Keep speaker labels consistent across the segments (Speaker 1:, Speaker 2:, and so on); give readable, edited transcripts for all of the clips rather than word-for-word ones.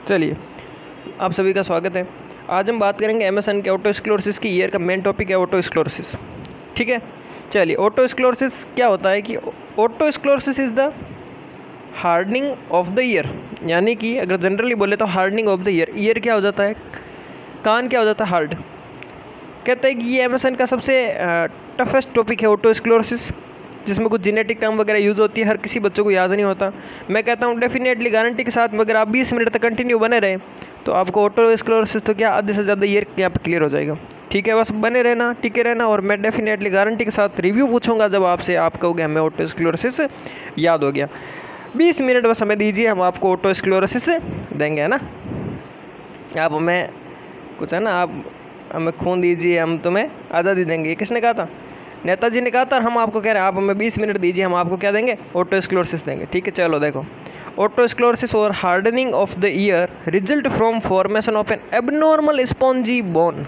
Speaker 1: चलिए, आप सभी का स्वागत है। आज हम बात करेंगे एमएसएन के ऑटोस्क्लेरोसिस की। ईयर का मेन टॉपिक है ऑटोस्क्लेरोसिस। ठीक है, चलिए ऑटोस्क्लेरोसिस क्या होता है कि otosclerosis is the hardening of the ear, यानी कि अगर जनरली बोले तो hardening of the ear. Ear क्या हो जाता है, कान क्या हो जाता है, हार्ड। कहते हैं कि ये एमएसएन का सबसे टफेस्ट टॉपिक है ऑटोस्क्लेरोसिस, जिसमें कुछ जेनेटिक टर्म वगैरह यूज़ होती है, हर किसी बच्चों को याद नहीं होता। मैं कहता हूँ डेफिनेटली गारंटी के साथ अगर आप 20 मिनट तक कंटिन्यू बने रहें तो आपको ऑटोस्क्लेरोसिस तो क्या आधे से ज़्यादा ईयर यहाँ पर क्लियर हो जाएगा। ठीक है, बस बने रहना, टिके रहना, और मैं डेफिनेटली गारंटी के साथ रिव्यू पूछूंगा जब आपसे, आप कहोगे हमें ऑटोस्क्लेरोसिस याद हो गया। 20 मिनट बस हमें दीजिए, हम आपको ऑटोस्क्लेरोसिस देंगे, है ना। आप हमें कुछ है ना, आप हमें खून दीजिए, हम तुम्हें आज़ादी देंगे। ये किसने कहा था? नेताजी ने कहा था। हम आपको कह रहे हैं आप हमें 20 मिनट दीजिए, हम आपको क्या देंगे, ऑटोस्क्लेरोसिस देंगे। ठीक है, चलो देखो, ऑटोस्क्लेरोसिस और hardening of the ear result from formation of an abnormal spongy bone,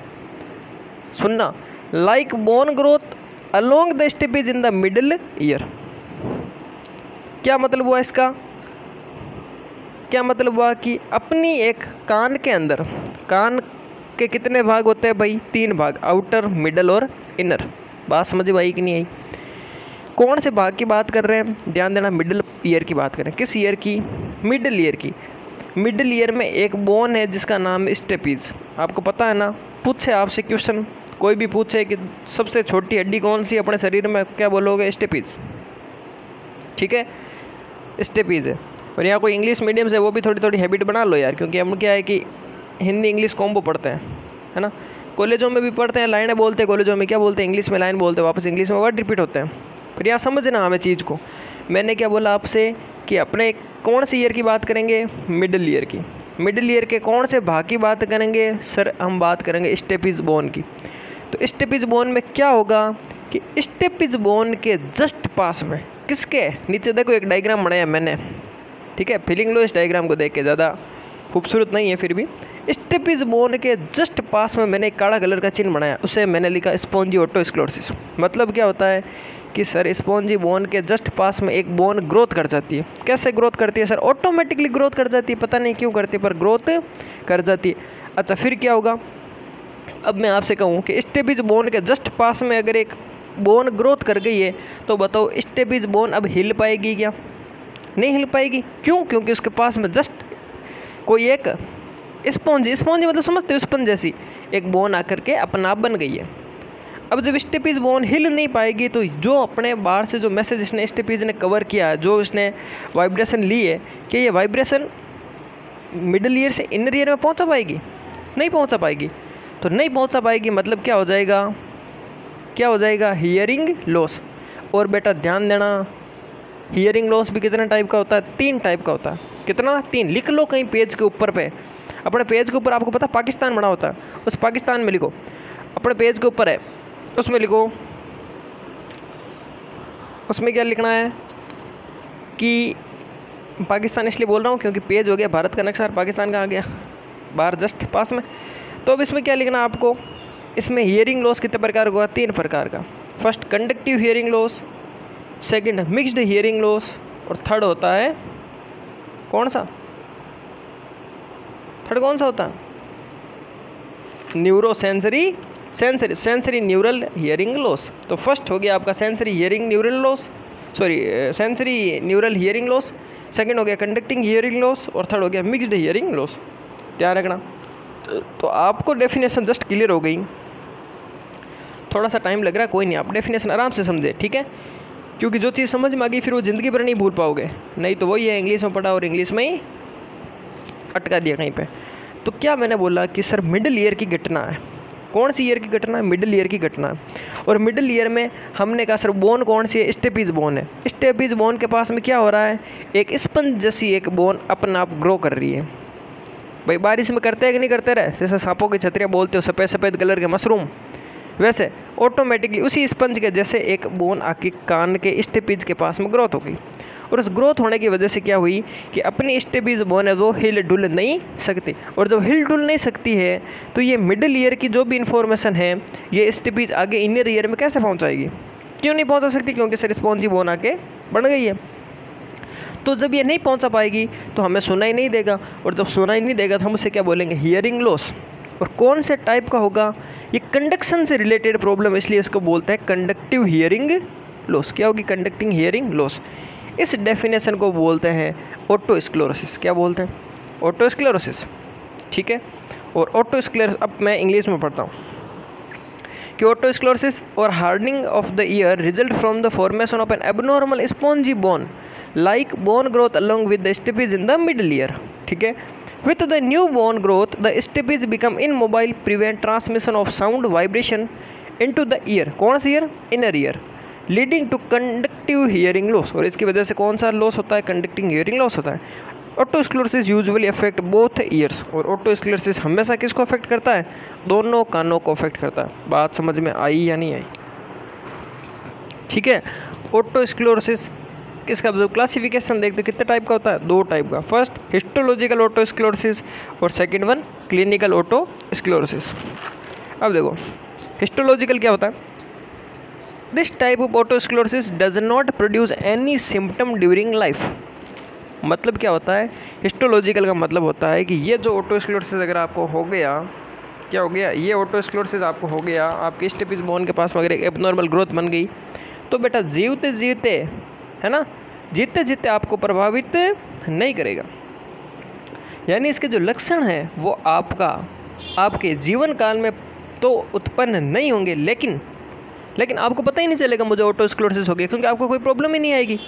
Speaker 1: सुनना, like bone growth along the stapes in the middle ear. क्या मतलब हुआ इसका? क्या मतलब हुआ कि अपनी एक कान के अंदर, कान के कितने भाग होते हैं भाई? 3 भाग, आउटर, मिडल और इनर। बात समझ में आई कि नहीं आई? कौन से भाग की बात कर रहे हैं? ध्यान देना, मिडिल ईयर की बात करें। किस ईयर की? मिडिल ईयर की। मिडिल ईयर में एक बोन है जिसका नाम है स्टेपीज। आपको पता है ना, पूछे आपसे क्वेश्चन, कोई भी पूछे कि सबसे छोटी हड्डी कौन सी अपने शरीर में, क्या बोलोगे? स्टेपीज। ठीक है, स्टेपीज है। और यहाँ कोई इंग्लिश मीडियम से वो भी थोड़ी थोड़ी हैबिट बना लो यार, क्योंकि हम क्या है कि हिंदी इंग्लिश कॉम्बो पढ़ते हैं, है ना। कॉलेजों में भी पढ़ते हैं, लाइनें बोलते हैं, कॉलेजों में क्या बोलते हैं, इंग्लिश में लाइन बोलते हैं, वापस इंग्लिश में वर्ड रिपीट होते हैं। फिर यहाँ समझना हमें चीज़ को। मैंने क्या बोला आपसे कि अपने कौन सी ईयर की बात करेंगे? मिडिल ईयर की। मिडिल ईयर के कौन से भाग की बात करेंगे? सर हम बात करेंगे स्टेपीज बोन की। तो स्टेपीज बोन में क्या होगा कि स्टेपीज बोन के जस्ट पास में, किसके नीचे देखो एक डायग्राम बनाया मैंने, ठीक है, फीलिंग लो इस डायग्राम को देख के, ज़्यादा खूबसूरत नहीं है फिर भी। स्टेपीज बोन के जस्ट पास में मैंने एक काला कलर का चिन्ह बनाया, उसे मैंने लिखा स्पॉन्जी ऑटोस्क्लेरोसिस। मतलब क्या होता है कि सर स्पॉन्जी बोन के जस्ट पास में एक बोन ग्रोथ कर जाती है। कैसे ग्रोथ करती है सर? ऑटोमेटिकली ग्रोथ कर जाती है, पता नहीं क्यों करती है, पर ग्रोथ कर जाती है। अच्छा, फिर क्या होगा? अब मैं आपसे कहूँ कि स्टेपीज बोन के जस्ट पास में अगर एक बोन ग्रोथ कर गई है तो बताओ स्टेपीज बोन अब हिल पाएगी क्या? नहीं हिल पाएगी। क्यों? क्योंकि उसके पास में जस्ट कोई एक स्पॉन्ज मतलब समझते हो, स्पंज जैसी एक बोन आकर के अपना आप बन गई है। अब जब स्टेपीज बोन हिल नहीं पाएगी तो जो अपने बाहर से जो मैसेज इसने स्टेपीज ने कवर किया है, जो इसने वाइब्रेशन ली है, कि ये वाइब्रेशन मिडिल ईयर से इनर ईयर में पहुंचा पाएगी? नहीं पहुंचा पाएगी। तो नहीं पहुंचा पाएगी मतलब क्या हो जाएगा? क्या हो जाएगा? Hearing loss. और बेटा ध्यान देना, हियरिंग लॉस भी कितने टाइप का होता है? 3 टाइप का होता है। कितना? 3। लिख लो कहीं पेज के ऊपर पे, अपने पेज के ऊपर। आपको पता पाकिस्तान बना होता है, उस पाकिस्तान में लिखो, अपने पेज के ऊपर है, उसमें लिखो। उसमें क्या लिखना है कि पाकिस्तान इसलिए बोल रहा हूँ क्योंकि पेज हो गया भारत का नक्शा और पाकिस्तान का आ गया बाहर जस्ट पास में। तो अब इसमें क्या लिखना है आपको? इसमें हियरिंग लॉस कितने प्रकार का होगा? 3 प्रकार का। First conductive hearing loss, second mixed hearing loss, और थर्ड होता है कौन सा? थर्ड कौन सा होता है? Sensory neural hearing loss. तो फर्स्ट हो गया आपका sensory neural hearing loss, second हो गया कंडक्टिंग हियरिंग लॉस, और थर्ड हो गया मिक्स्ड हियरिंग लॉस। ध्यान रखना। तो आपको डेफिनेशन जस्ट क्लियर हो गई। थोड़ा सा टाइम लग रहा है, कोई नहीं, आप डेफिनेशन आराम से समझे, ठीक है, क्योंकि जो चीज़ समझ में आ गई फिर वो ज़िंदगी भर नहीं भूल पाओगे। नहीं तो वही है, इंग्लिश में पढ़ा और इंग्लिश में ही अटका दिया कहीं पे। तो क्या मैंने बोला कि सर मिडिल ईयर की घटना है। कौन सी ईयर की घटना है? मिडिल ईयर की घटना है। और मिडिल ईयर में हमने कहा सर बोन कौन सी है? स्टेपीज बोन है। स्टेपीज बोन के पास में क्या हो रहा है? एक स्पंज जैसी एक बोन अपना आप ग्रो कर रही है। भाई बारिश में करते हैं कि नहीं करते रहे? जैसे सांपों की छतरियाँ बोलते हो, सफ़ेद सफ़ेद कलर के मशरूम, वैसे ऑटोमेटिकली उसी स्पंज के जैसे एक बोन आके कान के स्टेपीज के पास में ग्रोथ हो गई। और उस ग्रोथ होने की वजह से क्या हुई कि अपनी स्टेपीज बोन है वो हिल डुल नहीं सकती। और जब हिल डुल नहीं सकती है तो ये मिडिल ईयर की जो भी इन्फॉर्मेशन है ये स्टेपीज आगे इनर ईयर में कैसे पहुंचाएगी? क्यों नहीं पहुंचा सकती? क्योंकि सर स्पॉन्जी बोन आके बन गई है। तो जब ये नहीं पहुंचा पाएगी तो हमें सुनाई नहीं देगा, और जब सुनाई नहीं देगा तो हम उसे क्या बोलेंगे, हियरिंग लॉस। और कौन से टाइप का होगा, ये कंडक्शन से रिलेटेड प्रॉब्लम, इसलिए इसको बोलते हैं कंडक्टिव हियरिंग लॉस। क्या होगी, कंडक्टिंग हियरिंग लॉस। इस डेफिनेशन को बोलते हैं ओटोस्क्लेरोसिस। क्या बोलते हैं, ओटोस्क्लेरोसिस। ठीक है, और ओटोस्क्लेरोसिस, अब मैं इंग्लिश में पढ़ता हूँ कि ओटोस्क्लेरोसिस और hardening of the ear result from the formation of an abnormal spongy bone like bone growth along with the stapes in the middle ear. ठीक है, with the new bone growth the stapes become immobile, prevent transmission of sound vibration into the ear. कौन सा ear, inner ear, leading to conductive hearing loss. और इसकी वजह से कौन सा लॉस होता है, कंडक्टिंग हियरिंग लॉस होता है। ओटोस्क्लेरोसिस यूजुअली अफेक्ट बोथ ईयर्स। और ओटोस्क्लेरोसिस हमेशा किसको अफेक्ट करता है, दोनों कानों को अफेक्ट करता है। बात समझ में आई या नहीं आई। ठीक है, ओटोस्क्लेरोसिस किसका जो क्लासिफिकेशन देखते कितने टाइप का होता है, 2 टाइप का। फर्स्ट हिस्टोलॉजिकल ओटोस्क्लेरोसिस और सेकंड वन क्लिनिकल ओटोस्क्लेरोसिस। अब देखो हिस्टोलॉजिकल क्या होता है, this type of otosclerosis does not produce any symptom during life. मतलब क्या होता है, हिस्टोलॉजिकल का मतलब होता है कि ये जो ओटोस्क्लेरोसिस अगर आपको हो गया, क्या हो गया, ये ओटोस्क्लेरोसिस आपको हो गया, आपके स्टेपिस बोन के पास में अगर एक एबनॉर्मल ग्रोथ बन गई, तो बेटा जीवते जीवते, है ना, जीते जीते आपको प्रभावित नहीं करेगा। यानी इसके जो लक्षण हैं वो आपके जीवन काल में तो उत्पन्न नहीं होंगे, लेकिन आपको पता ही नहीं चलेगा मुझे ओटोस्क्लेरोसिस हो गया, क्योंकि आपको कोई प्रॉब्लम ही नहीं आएगी।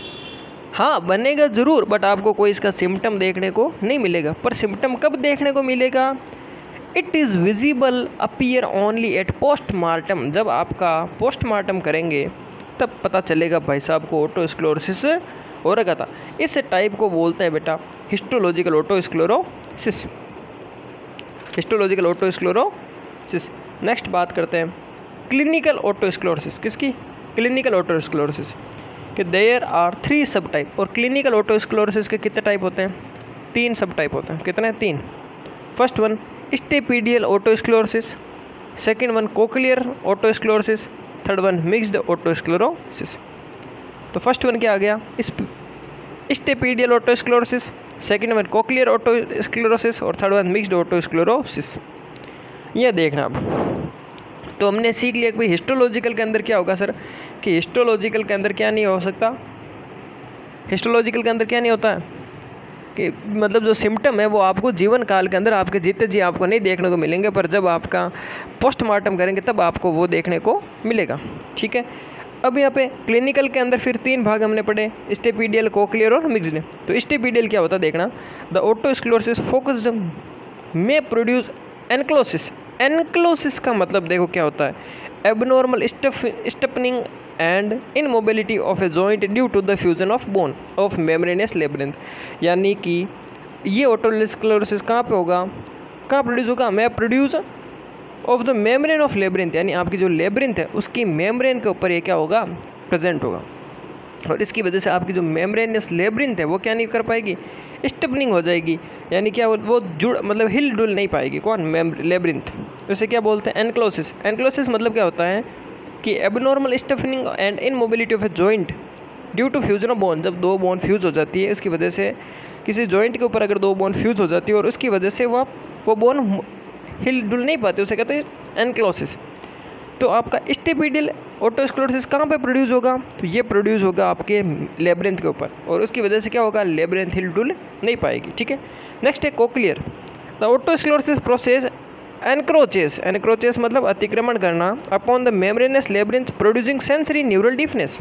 Speaker 1: हाँ बनेगा ज़रूर, बट आपको कोई इसका सिम्टम देखने को नहीं मिलेगा। पर सिम्टम कब देखने को मिलेगा, it is visible appear only at postmortem. जब आपका पोस्टमार्टम करेंगे तब पता चलेगा भाई साहब को ओटोस्क्लेरोसिस हो रखा था। इस टाइप को बोलते हैं बेटा हिस्टोलॉजिकल ओटोस्क्लेरोसिस। हिस्टोलॉजिकल ओटोस्क्लेरोसिस। नेक्स्ट बात करते हैं क्लिनिकल ओटोस्क्लेरोसिस। किसकी, क्लिनिकल ओटोस्क्लेरोसिस कि देयर आर 3 सब टाइप। और क्लिनिकल ओटोस्क्लेरोसिस के कितने टाइप होते हैं, 3 सब टाइप होते हैं। कितने, 3। First one stapedial otosclerosis, second one cochlear otosclerosis, third one mixed otosclerosis. तो फर्स्ट वन क्या आ गया, stapedial otosclerosis, second one cochlear otosclerosis और थर्ड वन मिक्स्ड ओटोस्क्लेरोसिस। ये देखना अब, तो हमने सीख लिया कि भाई हिस्टोलॉजिकल के अंदर क्या होगा सर, कि हिस्टोलॉजिकल के अंदर क्या नहीं हो सकता, हिस्टोलॉजिकल के अंदर क्या नहीं होता है कि मतलब जो सिम्टम है वो आपको जीवन काल के अंदर आपके जीते जी आपको नहीं देखने को मिलेंगे, पर जब आपका पोस्टमार्टम करेंगे तब आपको वो देखने को मिलेगा। ठीक है, अब यहाँ पे क्लिनिकल के अंदर फिर 3 भाग हमने पढ़े, स्टेपीडियल, कोक्लियर और मिक्स्ड। तो स्टेपीडियल क्या होता है देखना, द ओटोस्क्लेरोसिस फोकस्ड में प्रोड्यूस एनक्लोसिस। एनक्लोसिस का मतलब देखो क्या होता है, abnormal stiffening and immobility of a joint due to the fusion of bone of membranous labyrinth. यानी कि ये ओटोस्क्लेरोसिस कहाँ पे होगा, कहाँ प्रोड्यूस होगा, मैं produce of the membrane of labyrinth, यानी आपकी जो लेब्रिंथ है उसकी मेम्ब्रेन के ऊपर ये क्या होगा, प्रेजेंट होगा। और इसकी वजह से आपकी जो मेम्ब्रेनस लेब्रिंथ है वो क्या नहीं कर पाएगी, स्टिफनिंग हो जाएगी, यानी क्या वो जुड़ मतलब हिल डुल नहीं पाएगी। कौन, लेब्रिंथ। उसे क्या बोलते हैं, एनक्लोसिस। एनक्लोसिस मतलब क्या होता है कि abnormal stiffening and immobility of a joint due to fusion of bone. जब 2 बोन फ्यूज हो जाती है, इसकी वजह से किसी जॉइंट के ऊपर अगर 2 बोन फ्यूज हो जाती है और उसकी वजह से वो बोन हिल डुल नहीं पाते, उसे कहते हैं एनक्लोसिस। तो आपका स्टेपीडियल ओटोस्क्लेरोसिस कहाँ पे प्रोड्यूस होगा, तो ये प्रोड्यूस होगा आपके लेब्रिंथ के ऊपर, और उसकी वजह से क्या होगा, लेब्रिंथ हिल डुल नहीं पाएगी। ठीक है, नेक्स्ट है cochlear. The otosclerosis process encroaches. Encroaches मतलब अतिक्रमण करना upon the membranous labyrinth producing sensory neural deafness.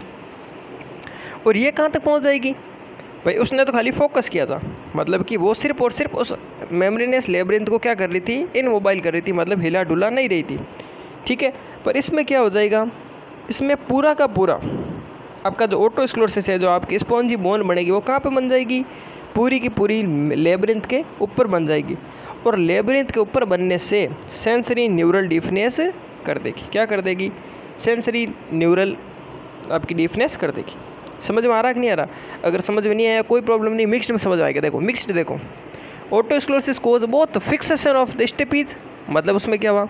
Speaker 1: और ये कहाँ तक पहुँच जाएगी भाई, उसने तो खाली फोकस किया था, मतलब कि वो सिर्फ और सिर्फ उस मेम्ब्रेनस लेब्रिंथ को क्या कर रही थी, इनमोबाइल कर रही थी, मतलब हिला डुला नहीं रही थी। ठीक है, पर इसमें क्या हो जाएगा, इसमें पूरा का पूरा आपका जो ओटोस्क्लेरोसिस है, जो आपकी स्पॉन्जी बोन बनेगी वो कहाँ पे बन जाएगी, पूरी की पूरी लेब्रिंथ के ऊपर बन जाएगी। और लेब्रिंथ के ऊपर बनने से सेंसरी न्यूरल डिफनेस कर देगी। क्या कर देगी, सेंसरी न्यूरल आपकी डिफनेस कर देगी। समझ में आ रहा कि नहीं आ रहा, अगर समझ में नहीं आया कोई प्रॉब्लम नहीं, मिक्स्ड में समझ आएगा। देखो मिक्स्ड, देखो otosclerosis causes both fixation of the stapes, मतलब उसमें क्या हुआ,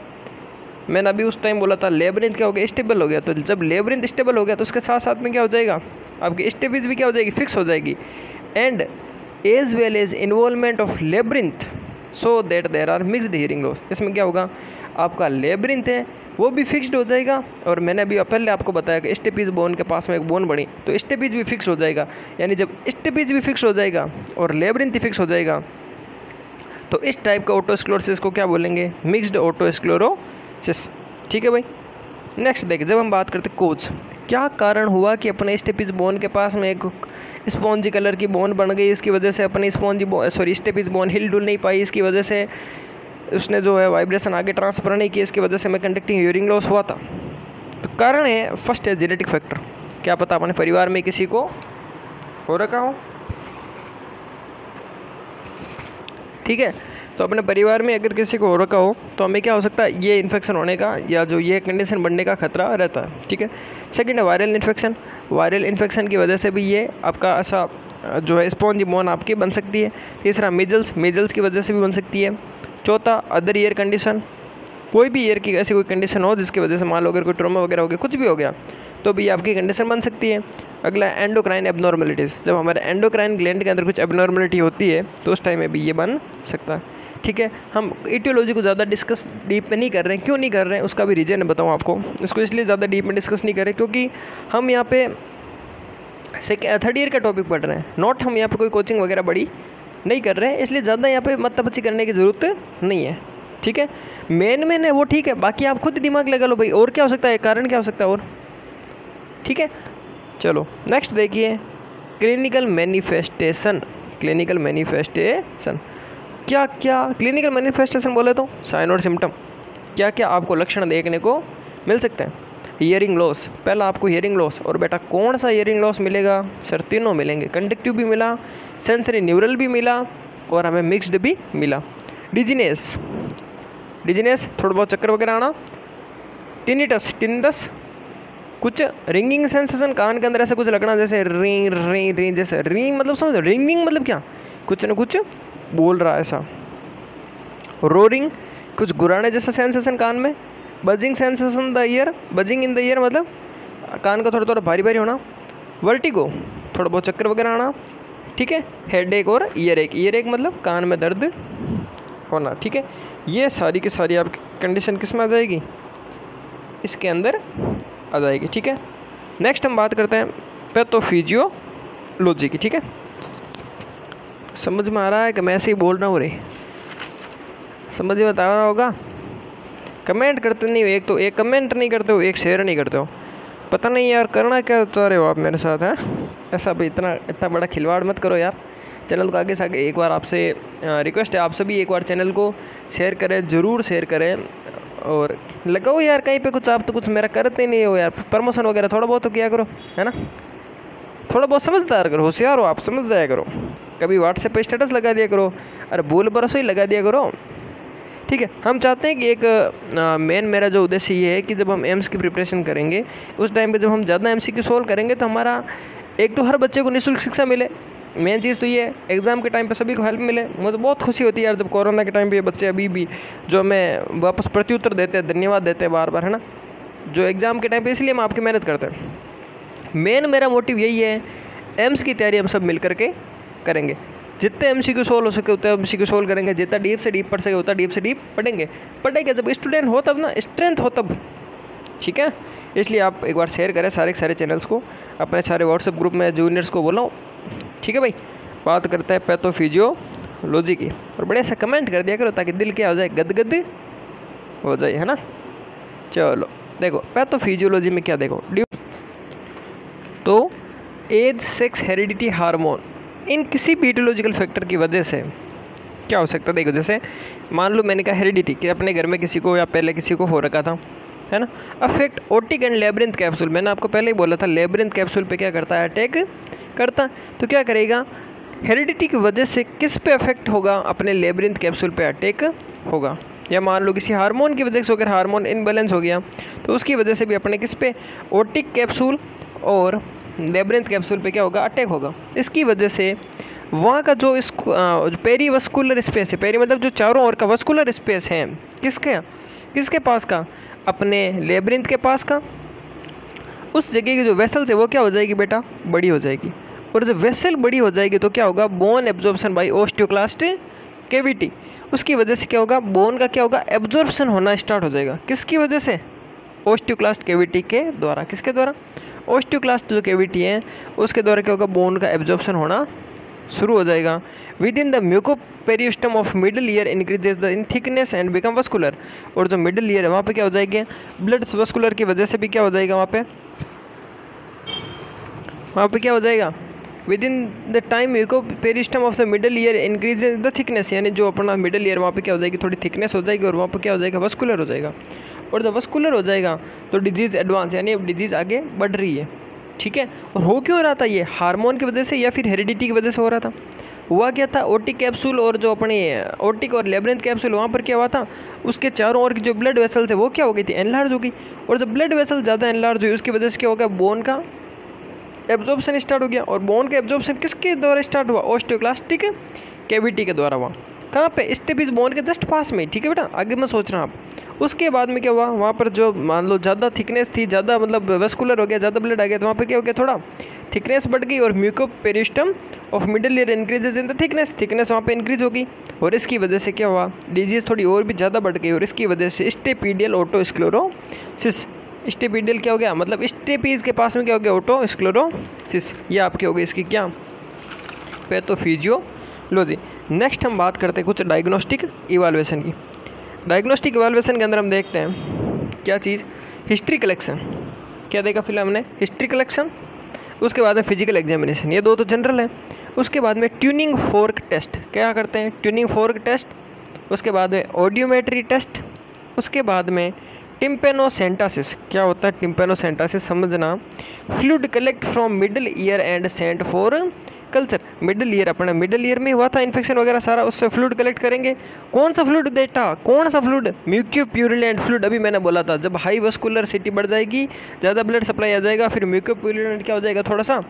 Speaker 1: मैंने अभी उस टाइम बोला था लेब्रिंथ क्या हो गया, स्टेबल हो गया। तो जब लेब्रिंथ स्टेबल हो गया तो उसके साथ साथ में क्या हो जाएगा, आपकी स्टेपेज भी क्या हो जाएगी, फिक्स हो जाएगी। And as well as involvement of labyrinth so that there are mixed hearing loss. इसमें क्या होगा, आपका लेब्रिंथ है वो भी फिक्स्ड हो जाएगा, और मैंने अभी पहले आपको बताया कि स्टेपिज बोन के पास में एक बोन बनी तो स्टेपिज भी फिक्स हो जाएगा। यानी जब स्टेपिज भी फिक्स हो जाएगा और लेब्रिंथ ही फिक्स हो जाएगा तो इस टाइप का ओटोस्क्लेरोसिस को क्या बोलेंगे, मिक्स्ड ओटोस्क्लेरोसिस। ठीक है भाई। नेक्स्ट देखिए, जब हम बात करते हैं कोज, क्या कारण हुआ कि अपने स्टेपिज बोन के पास में एक स्पॉन्जी कलर की बोन बन गई, इसकी वजह से अपनी स्टेपिज बोन हिल डुल नहीं पाई, इसकी वजह से उसने जो है वाइब्रेशन आगे ट्रांसफर नहीं की, इसकी वजह से हमें कंडक्टिंग हियरिंग लॉस हुआ था। तो कारण है फर्स्ट है जेनेटिक फैक्टर, क्या पता अपने परिवार में किसी को हो रखा हो। ठीक है, तो अपने परिवार में अगर किसी को हो रखा हो तो हमें क्या हो सकता है, ये इन्फेक्शन होने का या जो ये कंडीशन बनने का खतरा रहता है। ठीक है। सेकंड है वायरल इन्फेक्शन, वायरल इन्फेक्शन की वजह से भी ये आपका ऐसा जो है स्पॉन्जी बोन आपकी बन सकती है। तीसरा मीजल्स की वजह से भी बन सकती है। चौथा अदर ईयर कंडीशन, कोई भी ईयर की ऐसी कोई कंडीशन हो जिसकी वजह से मान लो अगर कोई ट्रॉमा वगैरह हो गया, कुछ भी हो गया तो भी आपकी कंडीशन बन सकती है। अगला एंडोक्राइन एबनॉर्मलिटीज़, जब हमारे एंडोक्राइन ग्लैंड के अंदर कुछ एबनॉर्मलिटी होती है तो उस टाइम में भी ये बन सकता है। ठीक है, हम इटियोलॉजी को ज़्यादा डिस्कस डीप में नहीं कर रहे हैं। क्यों नहीं कर रहे हैं उसका भी रीज़न बताऊँ आपको। इसको इसलिए ज़्यादा डीप में डिस्कस नहीं कर रहे क्योंकि हम यहाँ पे थर्ड ईयर का टॉपिक पढ़ रहे हैं, नॉट हम यहाँ पे कोई कोचिंग वगैरह बड़ी नहीं कर रहे हैं, इसलिए ज़्यादा यहाँ पे मतपची करने की ज़रूरत नहीं है। ठीक है, मेन है वो ठीक है, बाकी आप खुद दिमाग लगा लो भाई और क्या हो सकता है, कारण क्या हो सकता है और। ठीक है, चलो नेक्स्ट देखिए, क्लिनिकल मैनिफेस्टेशन। क्लिनिकल मैनिफेस्टेशन क्या क्या, क्लिनिकल मैनिफेस्टेशन बोले तो साइन और सिम्टम, क्या क्या आपको लक्षण देखने को मिल सकते हैं। हियरिंग लॉस, पहला आपको हियरिंग लॉस, और बेटा कौन सा हियरिंग लॉस मिलेगा, सर तीनों मिलेंगे, कंडक्टिव भी मिला, सेंसरी न्यूरल भी मिला और हमें मिक्स्ड भी मिला। डिजीनेस, थोड़ा बहुत चक्कर वगैरह आना। टिनिटस, कुछ रिंगिंग सेंसेशन, कान के अंदर ऐसा कुछ लगना जैसे रिंग रिंग रिंग, जैसे रिंग मतलब समझो, रिंगिंग मतलब क्या, कुछ न कुछ बोल रहा है ऐसा। रोरिंग, कुछ गुराने जैसा सेंसेशन कान में। Buzzing sensation the year, buzzing in the year मतलब कान का थोड़ा थोड़ा भारी भारी होना। वर्टिगो, थोड़ा बहुत चक्कर वगैरह आना। ठीक है, हेड एक और ईयर एक मतलब कान में दर्द होना। ठीक है, ये सारी की सारी आपकी कंडीशन किस में आ जाएगी, इसके अंदर आ जाएगी। ठीक है, नेक्स्ट हम बात करते हैं पैथोफिजियोलॉजी की। ठीक है, समझ में आ रहा है कि मैं ऐसे ही बोल रहा हूँ रे, समझ में आ रहा होगा। कमेंट करते नहीं हो, एक कमेंट नहीं करते हो, एक शेयर नहीं करते हो, पता नहीं यार करना क्या चाह रहे हो आप मेरे साथ, हैं ऐसा भी इतना बड़ा खिलवाड़ मत करो यार। चैनल को आगे से आगे एक बार आपसे रिक्वेस्ट है, आप सभी एक बार चैनल को शेयर करें, ज़रूर शेयर करें और लगाओ यार कहीं पे कुछ। आप तो कुछ मेरा करते ही नहीं हो यार, प्रमोशन वगैरह थोड़ा बहुत तो किया करो, है ना, थोड़ा बहुत समझदार करो, होशियार हो आप, समझ जाया करो। कभी व्हाट्सएप पे स्टेटस लगा दिया करो, अरे बोल बरसों ही लगा दिया करो। ठीक है, हम चाहते हैं कि एक मेन मेरा जो उद्देश्य ये है कि जब हम एम्स की प्रिपरेशन करेंगे उस टाइम पे जब हम ज़्यादा एमसीक्यू सोल्व करेंगे तो हमारा एक तो हर बच्चे को निःशुल्क शिक्षा मिले, मेन चीज़ तो ये है। एग्ज़ाम के टाइम पे सभी को हेल्प मिले। मुझे बहुत खुशी होती है यार जब कोरोना के टाइम पे ये बच्चे अभी भी जो हमें वापस प्रत्युत्तर देते हैं, धन्यवाद देते हैं बार बार, है ना, जो एग्ज़ाम के टाइम पे, इसलिए हम आपकी मेहनत करते हैं। मेन मेरा मोटिव यही है, एम्स की तैयारी हम सब मिल करके करेंगे, जितने एमसीक्यू सोल्व हो सके उतने एमसीक्यू सोल्व करेंगे, जितना डीप से डीप पढ़ सके उतना डीप से डीप पढ़ेंगे जब स्टूडेंट हो तब ना, स्ट्रेंथ हो तब। ठीक है, इसलिए आप एक बार शेयर करें सारे के सारे चैनल्स को, अपने सारे व्हाट्सएप ग्रुप में जूनियर्स को बोलो। ठीक है भाई, बात करते हैं पैथोफिजियोलॉजी की, और बड़े से कमेंट कर दिया करो ताकि दिल क्या हो जाए, गदगद हो जाए, है ना। चलो देखो पैथोफिजियोलॉजी में क्या देखो, तो एज, सेक्स, हेरिडिटी, हार्मोन, इन किसी भी इटियोलॉजिकल फैक्टर की वजह से क्या हो सकता है। देखो जैसे मान लो मैंने कहा हेरिडिटी, कि अपने घर में किसी को या पहले किसी को हो रखा था, है ना। Affect otic and labyrinth capsule, मैंने आपको पहले ही बोला था लेब्रिंथ कैप्सूल पे क्या करता है, अटैक करता। तो क्या करेगा, हेरिडिटी की वजह से किस पे अफेक्ट होगा, अपने लेब्रिंथ कैप्सूल पे अटैक होगा। या मान लो किसी हार्मोन की वजह से अगर हार्मोन इनबैलेंस हो गया तो उसकी वजह से भी अपने किस पे, ओटिक कैप्सूल और लेब्रिंथ कैप्सूल पे क्या होगा, अटैक होगा। इसकी वजह से वहाँ का जो पेरीवस्कुलर स्पेस है, पेरी मतलब जो चारों ओर का वस्कुलर स्पेस है, किसके पास का, अपने लेब्रिंथ के पास का, उस जगह की जो वेसल्स है वो क्या हो जाएगी बेटा, बड़ी हो जाएगी, और जब वेसल बड़ी हो जाएगी तो क्या होगा, bone absorption by osteoclast cavity, उसकी वजह से क्या होगा, बोन का क्या होगा, एब्जॉर्प्शन होना स्टार्ट हो जाएगा। किसकी वजह से, ओस्टियोक्लास्ट कैविटी के द्वारा। किसके द्वारा, ओस्टियोक्लास्ट जो कैविटी है उसके द्वारा क्या होगा, बोन का एब्जॉर्प्शन होना शुरू हो जाएगा। Within the mucoperiosteum of middle ear increases the in thickness and become vascular, और जो मिडल ईयर है वहाँ पे क्या हो जाएगी, ब्लड वस्कुलर की वजह से भी क्या हो जाएगा, वहाँ पे क्या हो जाएगा, within the time mucoperiosteum of the middle ear increases the thickness, यानी जो अपना मिडल ईयर वहाँ पे क्या हो जाएगी, थोड़ी थिकनेस हो जाएगी, और वहाँ पे क्या हो जाएगा, वस्कुलर हो जाएगा। और जब वस्कुलर हो जाएगा तो डिजीज़ एडवांस, यानी अब डिजीज़ आगे बढ़ रही है। ठीक है, और हो क्यों रहा था, ये हार्मोन की वजह से या फिर हेरिडिटी की वजह से हो रहा था। हुआ क्या था, ओटिक कैप्सूल और जो अपने ओटिक और लेब्रिंथ कैप्सूल वहाँ पर क्या हुआ था, उसके चारों ओर की जो ब्लड वेसल्स है वो क्या हो गई थी, एनलार्ज हो गई, और जब ब्लड वेसल ज़्यादा एनलार्ज हुई उसकी वजह से क्या हो गया, बोन का एब्जॉर्प्शन स्टार्ट हो गया। और बोन का एब्जॉर्प्शन किसके द्वारा स्टार्ट हुआ, ओस्टियोक्लास्टिक कैविटी के द्वारा हुआ। कहाँ पे, स्टेपिस बोन के जस्ट पास में। ठीक है बेटा, आगे मत सोचना आप। उसके बाद में क्या हुआ, वहाँ पर जो मान लो ज़्यादा थिकनेस थी, ज़्यादा मतलब वेस्कुलर हो गया, ज़्यादा ब्लड आ गया, तो वहाँ पर क्या हो गया, थोड़ा थिकनेस बढ़ गई, और mucoperiosteum of middle ear increases in the thickness वहाँ पे इंक्रीज होगी, और इसकी वजह से क्या हुआ, डिजीज़ थोड़ी और भी ज़्यादा बढ़ गई, और इसकी वजह से स्टेपीडियल ओटोस्क्लेरोसिस, स्टेपीडियल क्या हो गया, मतलब स्टेपीज के पास में क्या हो गया, ओटोस्क्लेरोसिस, ये आपकी हो गई इसकी क्या, पैथोफिजियोलॉजी। नेक्स्ट हम बात करते हैं कुछ डायग्नोस्टिक इवाल्युएशन की। डायग्नोस्टिक इवाल्युएशन के अंदर हम देखते हैं क्या चीज़, हिस्ट्री कलेक्शन। क्या देखा फिलहाल हमने, हिस्ट्री कलेक्शन, उसके बाद में फिजिकल एग्जामिनेशन, ये दो तो जनरल है। उसके बाद में ट्यूनिंग फोर्क टेस्ट, क्या करते हैं, ट्यूनिंग फोर्क टेस्ट। उसके बाद में ऑडियोमेट्री टेस्ट। उसके बाद में टिम्पेनोसेंटासिस, क्या होता है टिम्पेनोसेंटासिस समझना, fluid collect from middle ear and sent for culture. Middle ear, अपना मिडल ईयर में हुआ था इन्फेक्शन वगैरह सारा, उससे फ्लूइड कलेक्ट करेंगे। कौन सा फ्लूइड बेटा, कौन सा फ्लूइड, म्यूकोप्यूरिलेंट फ्लूइड। अभी मैंने बोला था जब हाई वस्कुलर सिटी बढ़ जाएगी, ज़्यादा ब्लड सप्लाई आ जाएगा, फिर म्यूकोप्यूरिलेंट क्या हो जाएगा, थोड़ा सा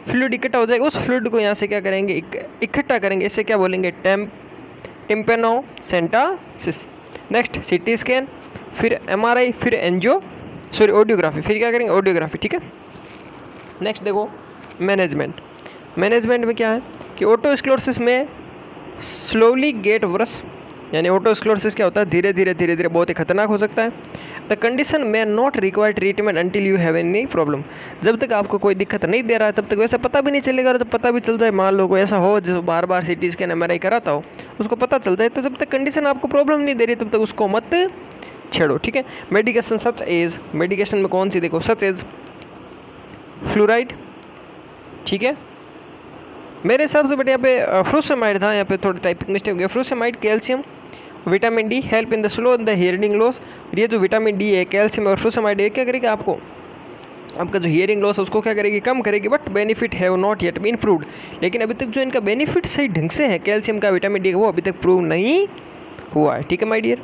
Speaker 1: फ्लूइड इकट्ठा हो जाएगा। उस फ्लूइड को यहाँ से क्या करेंगे, इकट्ठा करेंगे, इससे क्या बोलेंगे, टिम्पेनोसेंटासिस। नेक्स्ट सिटी स्कैन, फिर MRI, फिर ऑडियोग्राफी, फिर क्या करेंगे, ऑडियोग्राफी। ठीक है, नेक्स्ट देखो मैनेजमेंट। मैनेजमेंट में क्या है कि ओटोस्क्लेरोसिस में स्लोली गेट वर्स, यानी ओटोस्क्लेरोसिस क्या होता है, धीरे धीरे बहुत ही खतरनाक हो सकता है। द कंडीशन में not require treatment until you have any problem. जब तक आपको कोई दिक्कत नहीं दे रहा है तब तक वैसा पता भी नहीं चलेगा, और जब पता भी चल जाए, मान लो कोई ऐसा हो जो बार बार CT स्कैन MRI कराता हो, उसको पता चल जाए, तो जब तक कंडीशन आपको प्रॉब्लम नहीं दे रही तब तक उसको मत छेड़ो। ठीक है, मेडिकेशन सच एज, मेडिकेशन में कौन सी देखो, सच एज फ्लोराइड। ठीक है, मेरे हिसाब से बेटे यहाँ पे फ्रूसेमाइड था, यहाँ पे थोड़ी टाइपिंग मिस्टेक हो गया। Frusemide, calcium, vitamin D, help in the slow the hearing loss. ये जो विटामिन डी है, कैल्शियम और फ्रूसेमाइड, ये क्या करेगा आपको, आपका जो हियरिंग लॉस है उसको क्या करेगी, कम करेगी। But benefit have not yet been proved, लेकिन अभी तक जो इनका बेनिफिट सही ढंग से है कैल्शियम का, विटामिन डी का, वो अभी तक प्रूव नहीं हुआ है। ठीक है my dear,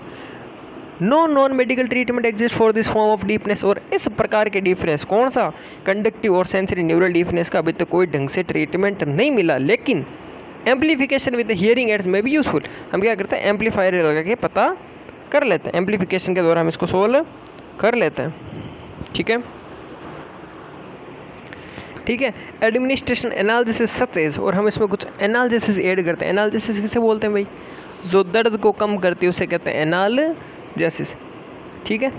Speaker 1: no non medical treatment exist for this form of deafness. और इस प्रकार के डीफनेस, कौन सा, कंडक्टिव और सेंसरी न्यूरल डीफनेस का अभी तक कोई ढंग से ट्रीटमेंट नहीं मिला। लेकिन एम्पलीफिकेशन विद हियरिंग एड्स में भी यूजफुल, हम क्या करते हैं, एम्पलीफायर लगा के पता कर लेते हैं, एम्पलीफिकेशन के द्वारा हम इसको सोल्व कर लेते हैं। ठीक है, ठीक है, एडमिनिस्ट्रेशन एनालिसिस सच एज, और हम इसमें कुछ एनालिसिस ऐड करते हैं। एनालिसिस किसे बोलते हैं भाई, जो दर्द को कम करती है उसे कहते हैं एनालिसिस। ठीक है,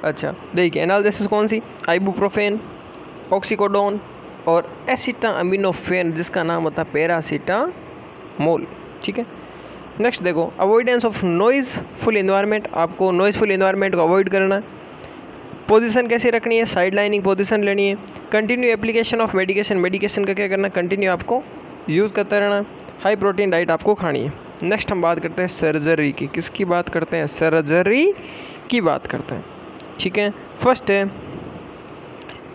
Speaker 1: अच्छा देखिए एनालिसिस कौन सी, आइबुप्रोफेन, ऑक्सीकोडोन और एसिटामिनोफेन, जिसका नाम होता है पैरासीटामोल। ठीक है, नेक्स्ट देखो अवॉइडेंस ऑफ नॉइज़फुल इन्वायरमेंट, आपको नॉइज़फुल इन्वायरमेंट को अवॉइड करना है। पोजीशन कैसे रखनी है, साइड लाइनिंग पोजीशन लेनी है। Continue application of medication, medication का क्या करना, कंटिन्यू आपको यूज़ करते रहना। हाई प्रोटीन डाइट आपको खानी है। नेक्स्ट हम बात करते हैं सर्जरी की, किसकी बात करते हैं, सर्जरी की बात करते हैं। ठीक है, फर्स्ट है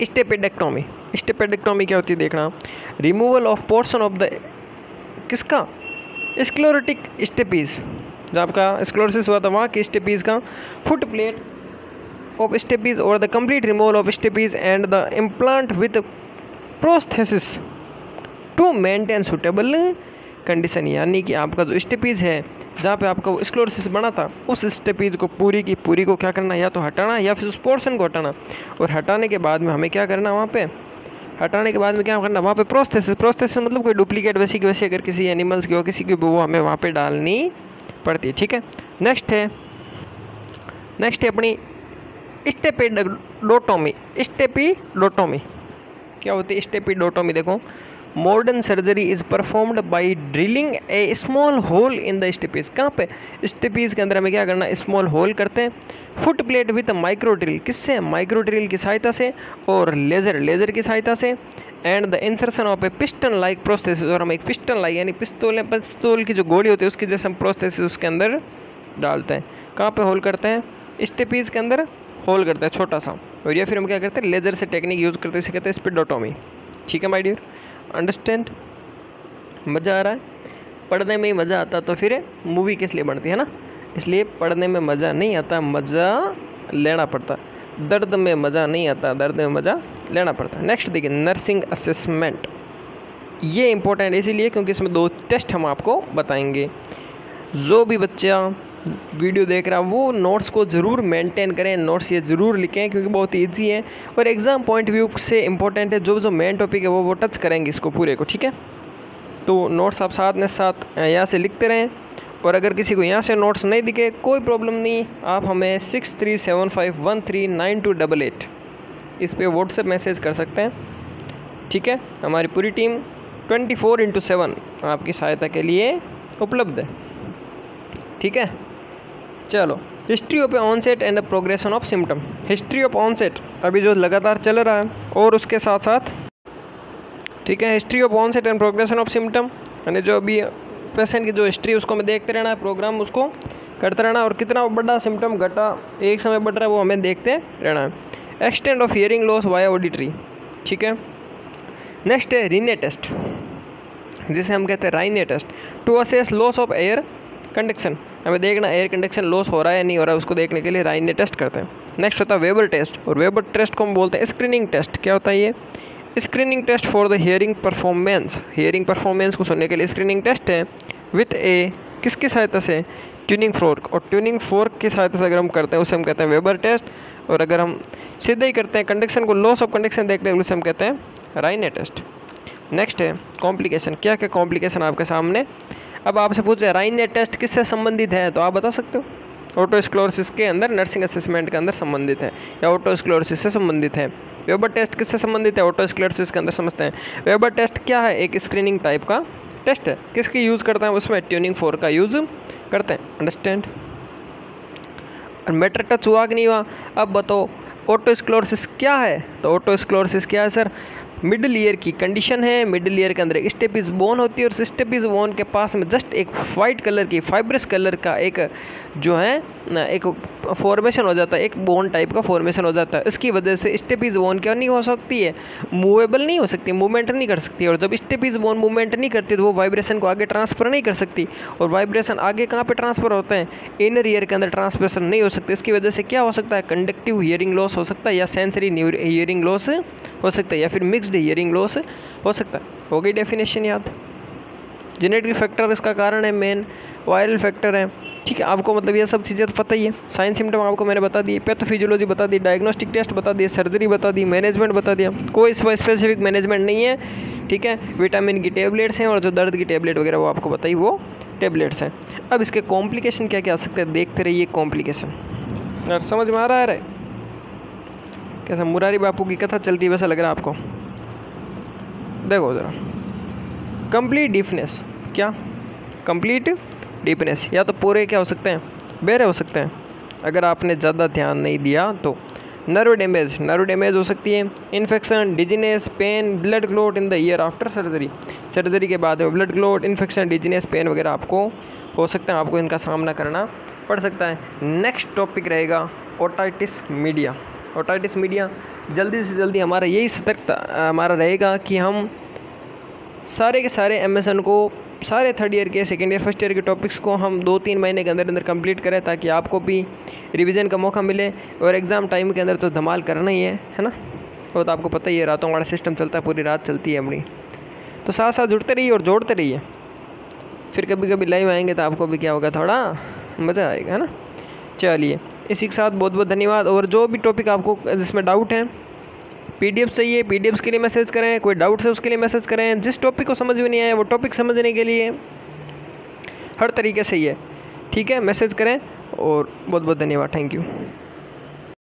Speaker 1: स्टेपेडेक्टोमी। स्टेपेडेक्टोमी क्या होती है देखना, removal of portion of the, किसका, स्क्लेरोटिक स्टेपीज, जब आपका स्क्लेरोसिस हुआ था वहाँ की स्टेपीज का, फुट प्लेट ऑफ स्टेपीज और the complete removal of stapes and the implant with prosthesis to maintain suitable condition. यानी कि आपका जो स्टेपीज है जहाँ पे आपका स्क्लेरोसिस बना था, उस स्टेपीज को पूरी की पूरी को क्या करना, या तो हटाना या फिर उस पोर्शन को हटाना, और हटाने के बाद में हमें क्या करना, वहाँ पे हटाने के बाद में क्या करना, वहाँ पे प्रोस्थेसिस मतलब कोई डुप्लीकेट वैसी की वैसी अगर किसी एनिमल्स की हो किसी की, वो हमें वहाँ पे डालनी पड़ती है। ठीक है, नेक्स्ट है अपनी स्टेपिडोटोमी। क्या होती है स्टेपिडोटोमी? देखो, modern surgery is performed by drilling a small hole in the stapes. कहाँ पे? स्टेपीज के अंदर हमें क्या करना, स्मॉल होल करते हैं। Foot plate with micro drill, किससे? माइक्रो ड्रिल की सहायता से और लेज़र की सहायता से। And the insertion of A piston like prosthesis, और हम एक पिस्टन लाइक यानी पिस्तौल की जो गोली होती है उसकी जैसे हम प्रोस्थेसिस उसके अंदर डालते हैं। कहाँ पे होल करते हैं? स्टेपीज के अंदर होल करते हैं छोटा सा, और या फिर हम क्या करते हैं, लेज़र से टेक्निक यूज़ करते हैं, इसे कहते हैं स्पिडोटोमी। ठीक है माय डियर, अंडरस्टैंड? मज़ा आ रहा है? पढ़ने में ही मज़ा आता तो फिर मूवी किस लिए बनती है ना, इसलिए पढ़ने में मज़ा नहीं आता, मज़ा लेना पड़ता। दर्द में मज़ा नहीं आता, दर्द में मज़ा लेना पड़ता। नेक्स्ट देखिए, नर्सिंग असेसमेंट। ये इंपॉर्टेंट इसीलिए क्योंकि इसमें 2 टेस्ट हम आपको बताएंगे। जो भी बच्चा वीडियो देख रहा है वो नोट्स को ज़रूर मेंटेन करें, नोट्स ये ज़रूर लिखें क्योंकि बहुत ईजी है और एग्ज़ाम पॉइंट व्यू से इम्पोर्टेंट है। जो मेन टॉपिक है वो टच करेंगे इसको पूरे को। ठीक है, तो नोट्स आप साथ में साथ यहाँ से लिखते रहें, और अगर किसी को यहाँ से नोट्स नहीं दिखे कोई प्रॉब्लम नहीं, आप हमें 6375139288 इस पे व्हाट्सएप मैसेज कर सकते हैं। ठीक है, हमारी पूरी टीम 24/7 आपकी सहायता के लिए उपलब्ध है। ठीक है, चलो, history of onset and progression of symptom. History of onset अभी जो लगातार चल रहा है, और उसके साथ साथ ठीक है, history of onset and progression of symptom यानी जो अभी पेशेंट की जो हिस्ट्री उसको हमें देखते रहना है, प्रोग्राम उसको करते रहना, और कितना बड़ा सिम्टम घटा एक समय बढ़ रहा है वो हमें देखते रहना है। Extend of hearing loss via auditory. ठीक है, नेक्स्ट है रीने टेस्ट, जिसे हम कहते हैं Rinne test, to assess loss of air conduction. हमें देखना एयर कंडक्शन लॉस हो रहा है नहीं हो रहा है, उसको देखने के लिए राइने टेस्ट करते हैं। नेक्स्ट होता है वेबर टेस्ट, और वेबर टेस्ट को हम बोलते हैं स्क्रीनिंग टेस्ट। क्या होता है ये? Screening test for the hearing performance. Hearing performance को सुनने के लिए स्क्रीनिंग टेस्ट है विथ ए किसकी सहायता से? ट्यूनिंग फोर्क, और ट्यूनिंग फोर्क की सहायता से अगर हम करते हैं उसे हम कहते हैं वेबर टेस्ट, और अगर हम सीधे ही करते हैं कंडक्शन को, लॉस ऑफ कंडक्शन देखने के लिए उसे हम कहते हैं राइने टेस्ट। नेक्स्ट है कॉम्प्लिकेशन। क्या क्या कॉम्प्लिकेशन आपके सामने? अब आपसे पूछे राइने टेस्ट किससे संबंधित है, तो आप बता सकते हो ओटोस्क्लेरोसिस के अंदर, नर्सिंग असेसमेंट के अंदर संबंधित है, या ओटोस्क्लेरोसिस से संबंधित है। वेबर टेस्ट किससे संबंधित है? ओटोस्क्लेरोसिस के अंदर समझते हैं। वेबर टेस्ट क्या है? एक स्क्रीनिंग टाइप का टेस्ट है। किसकी यूज़ करते हैं उसमें? ट्यूनिंग फोर्क का यूज़ करते हैं। अंडरस्टैंड? मैटर टच हुआ कि नहीं हुआ? अब बताओ ओटोस्क्लेरोसिस क्या है? तो ओटोस्क्लेरोसिस क्या है सर? मिडिल ईयर की कंडीशन है। मिडिल ईयर के अंदर एक स्टेपिस बोन होती है, और उस स्टेपिस बोन के पास में जस्ट एक वाइट कलर की फाइब्रस कलर का एक जो है ना एक फॉर्मेशन हो जाता है, एक बोन टाइप का फॉर्मेशन हो जाता है। इसकी वजह से स्टेपिस बोन क्या नहीं हो सकती है? मूवेबल नहीं हो सकती, मूवमेंट नहीं कर सकती, और जब स्टेपिस बोन मूवमेंट नहीं करती तो वो वाइब्रेशन को आगे ट्रांसफ़र नहीं कर सकती, और वाइब्रेशन आगे कहाँ पे ट्रांसफ़र होते हैं? इनर ईयर के अंदर ट्रांसफरेशन नहीं हो सकते। इसकी वजह से क्या हो सकता है? कंडक्टिव हियरिंग लॉस हो सकता है, या सेंसरी हियरिंग लॉस हो सकता है, या फिर मिक्स्ड हियरिंग लॉस हो सकता है। हो गई डेफिनेशन याद? जेनेटिक फैक्टर इसका कारण है, मेन वायरल फैक्टर है। ठीक है, आपको मतलब ये सब चीज़ें तो पता ही है। साइन सिम्टम आपको मैंने बता दी, पैथोफिजियोलॉजी बता दी, डायग्नोस्टिक टेस्ट बता दिए, सर्जरी बता दी, मैनेजमेंट बता दिया। कोई स्पेसिफिक मैनेजमेंट नहीं है। ठीक है, विटामिन की टेबलेट्स हैं, और जो दर्द की टेबलेट वगैरह वो आपको बताई वो टेबलेट्स हैं। अब इसके कॉम्प्लिकेशन क्या क्या आ सकते हैं, देखते रहिए कॉम्प्लिकेशन। यार समझ में आ रहा है? कैसा मुरारी बापू की कथा चल रही है वैसा लग रहा है आपको? देखो ज़रा, कंप्लीट डीफनेस। क्या? कंप्लीट डीपनेस, या तो पूरे क्या हो सकते हैं? बहरे हो सकते हैं अगर आपने ज़्यादा ध्यान नहीं दिया तो। नर्व डैमेज हो सकती है। Infection, dizziness, pain, blood clot in the ear after surgery. Surgery के बाद blood clot, infection, dizziness, pain वगैरह आपको हो सकते हैं, आपको इनका सामना करना पड़ सकता है। नेक्स्ट टॉपिक रहेगा ओटाइटिस मीडिया। ओटाइटिस मीडिया जल्दी से जल्दी हमारा यही सतर्कता हमारा रहेगा कि हम सारे के सारे एमएसएन को, सारे थर्ड ईयर के, सेकेंड ईयर, फर्स्ट ईयर के टॉपिक्स को हम 2-3 महीने के अंदर अंदर कंप्लीट करें, ताकि आपको भी रिवीजन का मौका मिले। और एग्ज़ाम टाइम के अंदर तो धमाल करना ही है ना? वो तो आपको पता ही है, रातों वाला सिस्टम चलता है, पूरी रात चलती है अपनी। तो साथ साथ जुड़ते रहिए और जोड़ते रहिए। फिर कभी कभी लाइव आएंगे तो आपको भी क्या होगा, थोड़ा मज़ा आएगा, है ना? चलिए, इसी के साथ बहुत बहुत धन्यवाद। और जो भी टॉपिक आपको जिसमें डाउट है PDF चाहिए, PDFs के लिए मैसेज करें, कोई डाउट्स है उसके लिए मैसेज करें, जिस टॉपिक को समझ में नहीं आया वो टॉपिक समझने के लिए हर तरीके से ही है, ठीक है। मैसेज करें और बहुत बहुत धन्यवाद, थैंक यू।